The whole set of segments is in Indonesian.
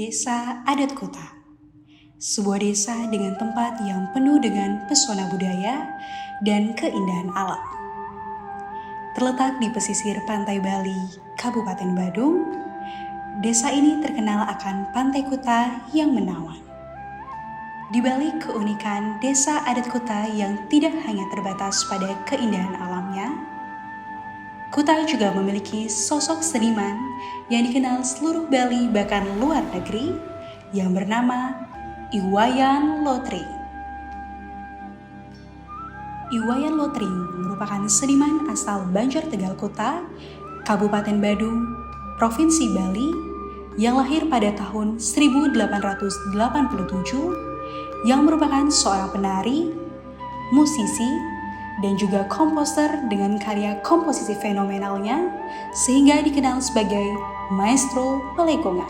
Desa Adat Kuta, sebuah desa dengan tempat yang penuh dengan pesona budaya dan keindahan alam. Terletak di pesisir pantai Bali, Kabupaten Badung, desa ini terkenal akan pantai Kuta yang menawan. Di balik keunikan Desa Adat Kuta yang tidak hanya terbatas pada keindahan alamnya, Kuta juga memiliki sosok seniman yang dikenal seluruh Bali bahkan luar negeri yang bernama Iwayan Lotring. Iwayan Lotring merupakan seniman asal Banjar Tegal Kuta, Kabupaten Badung, Provinsi Bali yang lahir pada tahun 1887 yang merupakan seorang penari, musisi, dan juga komposer dengan karya komposisi fenomenalnya sehingga dikenal sebagai maestro pelegongan.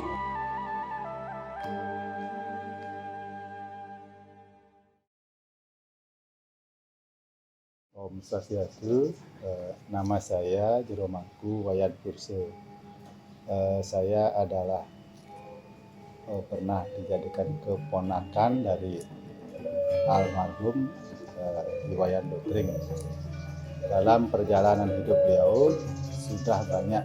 Om Swastiastu, nama saya Jeromangku Wayan Purse. Saya adalah pernah dijadikan keponakan dari almarhum Iwayan Lotring. Dalam perjalanan hidup beliau sudah banyak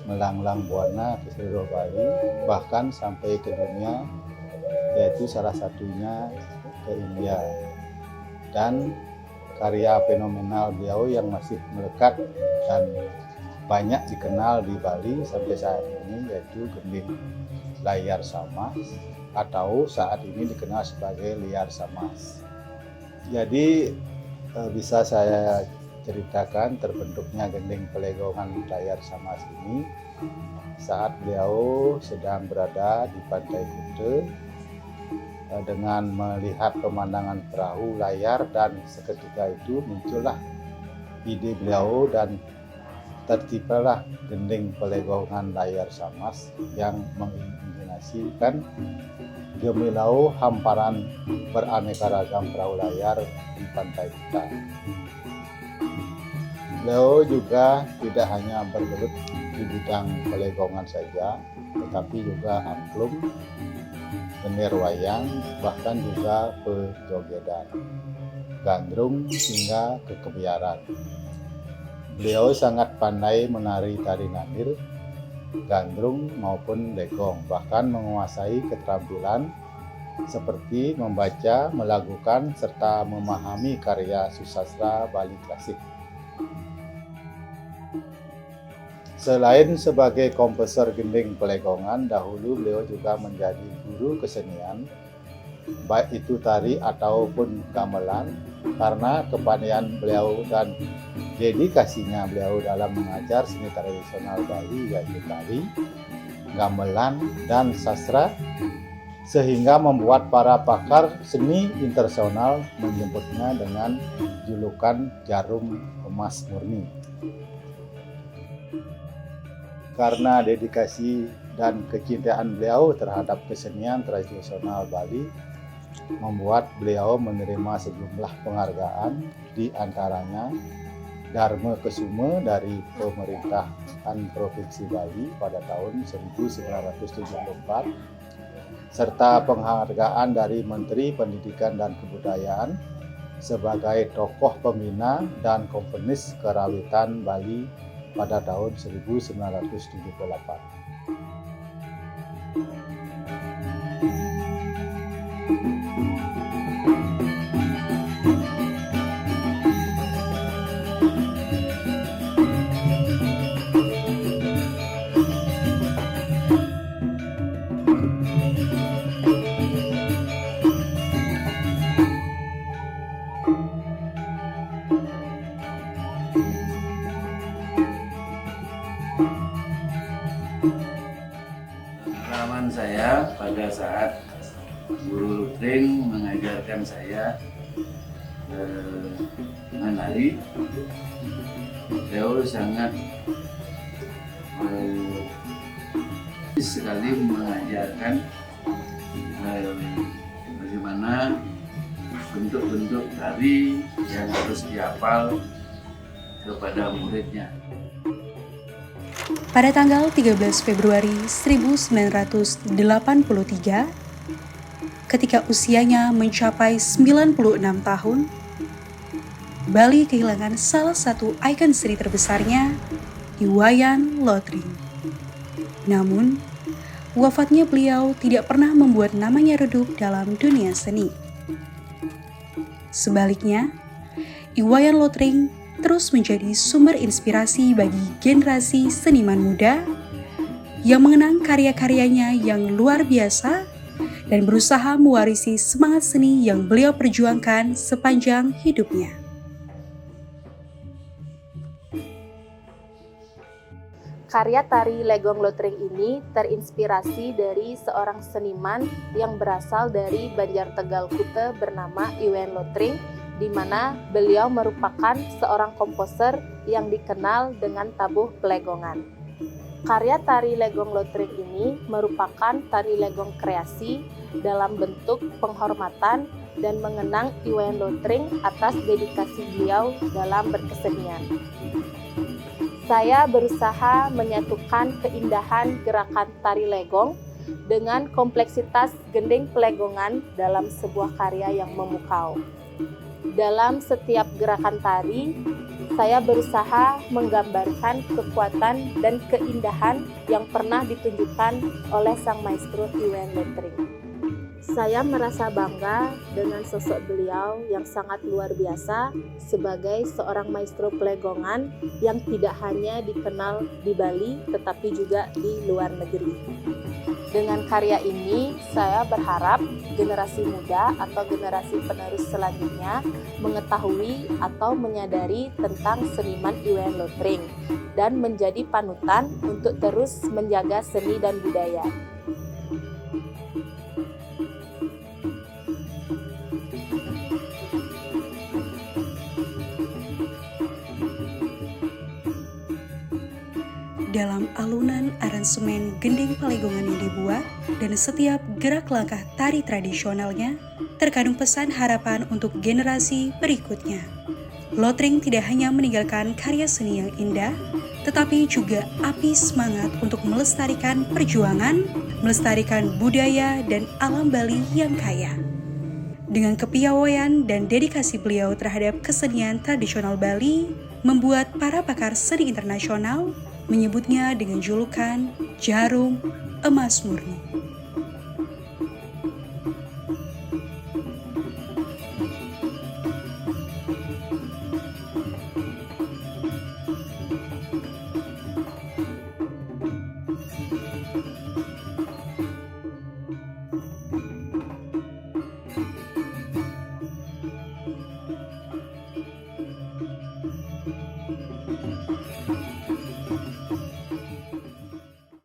melanglang buana ke seluruh Bali, bahkan sampai ke dunia, yaitu salah satunya ke India. Dan karya fenomenal beliau yang masih melekat dan banyak dikenal di Bali sampai saat ini yaitu gending layar samas atau saat ini dikenal sebagai liar samas. Jadi bisa saya ceritakan terbentuknya gending pelegongan layar samas ini saat beliau sedang berada di pantai Kuta dengan melihat pemandangan perahu layar, dan seketika itu muncullah ide beliau dan terciptalah gending pelegongan layar samas yang mengimajinasikan gemilau hamparan beraneka ragam perahu layar di pantai Kuta. Beliau juga tidak hanya bergelut di bidang pelegongan saja, tetapi juga angklung, gender wayang, bahkan juga pejogedan, gandrung hingga kekebiaran. Beliau sangat pandai menari tari nandir, gandrung maupun legong, bahkan menguasai keterampilan seperti membaca, melakukan, serta memahami karya susastra Bali klasik. Selain sebagai komposer gending pelegongan, dahulu beliau juga menjadi guru kesenian, baik itu tari ataupun gamelan, karena kepandaian beliau dan dedikasinya beliau dalam mengajar seni tradisional Bali yaitu tari, gamelan, dan sastra, sehingga membuat para pakar seni internasional menyebutnya dengan julukan jarum emas murni. Karena dedikasi dan kecintaan beliau terhadap kesenian tradisional Bali membuat beliau menerima sejumlah penghargaan, di antaranya Dharma Kesuma dari pemerintahan Provinsi Bali pada tahun 1974, serta penghargaan dari Menteri Pendidikan dan Kebudayaan sebagai tokoh pembina dan komponis kerawitan Bali pada tahun 1978. Pengalaman saya pada saat guru Lotring mengajarkan saya menari, beliau sangat sekali mengajarkan bagaimana bentuk-bentuk tari yang harus dihafal kepada muridnya. Pada tanggal 13 Februari 1983, ketika usianya mencapai 96 tahun, Bali kehilangan salah satu ikon seni terbesarnya, Iwayan Lotring. Namun, wafatnya beliau tidak pernah membuat namanya redup dalam dunia seni. Sebaliknya, Iwayan Lotring terus menjadi sumber inspirasi bagi generasi seniman muda yang mengenang karya-karyanya yang luar biasa dan berusaha mewarisi semangat seni yang beliau perjuangkan sepanjang hidupnya. Karya tari Legong Lotring ini terinspirasi dari seorang seniman yang berasal dari Banjar Tegal Kute bernama Iwayan Lotring, di mana beliau merupakan seorang komposer yang dikenal dengan tabuh pelegongan. Karya tari Legong Lotring ini merupakan tari legong kreasi dalam bentuk penghormatan dan mengenang Iwayan Lotring atas dedikasi beliau dalam berkesenian. Saya berusaha menyatukan keindahan gerakan tari legong dengan kompleksitas gending pelegongan dalam sebuah karya yang memukau. Dalam setiap gerakan tari, saya berusaha menggambarkan kekuatan dan keindahan yang pernah ditunjukkan oleh sang maestro Iwayan Lotring. Saya merasa bangga dengan sosok beliau yang sangat luar biasa sebagai seorang maestro pelegongan yang tidak hanya dikenal di Bali tetapi juga di luar negeri. Dengan karya ini, saya berharap generasi muda atau generasi penerus selanjutnya mengetahui atau menyadari tentang seniman Iwayan Lotring dan menjadi panutan untuk terus menjaga seni dan budaya. Dalam alunan aransemen gending palegongan yang dibuat dan setiap gerak langkah tari tradisionalnya terkandung pesan harapan untuk generasi berikutnya. Lotring tidak hanya meninggalkan karya seni yang indah, tetapi juga api semangat untuk melestarikan perjuangan, melestarikan budaya dan alam Bali yang kaya. Dengan kepiawaian dan dedikasi beliau terhadap kesenian tradisional Bali, membuat para pakar seni internasional menyebutnya dengan julukan Jarum Emas Murni.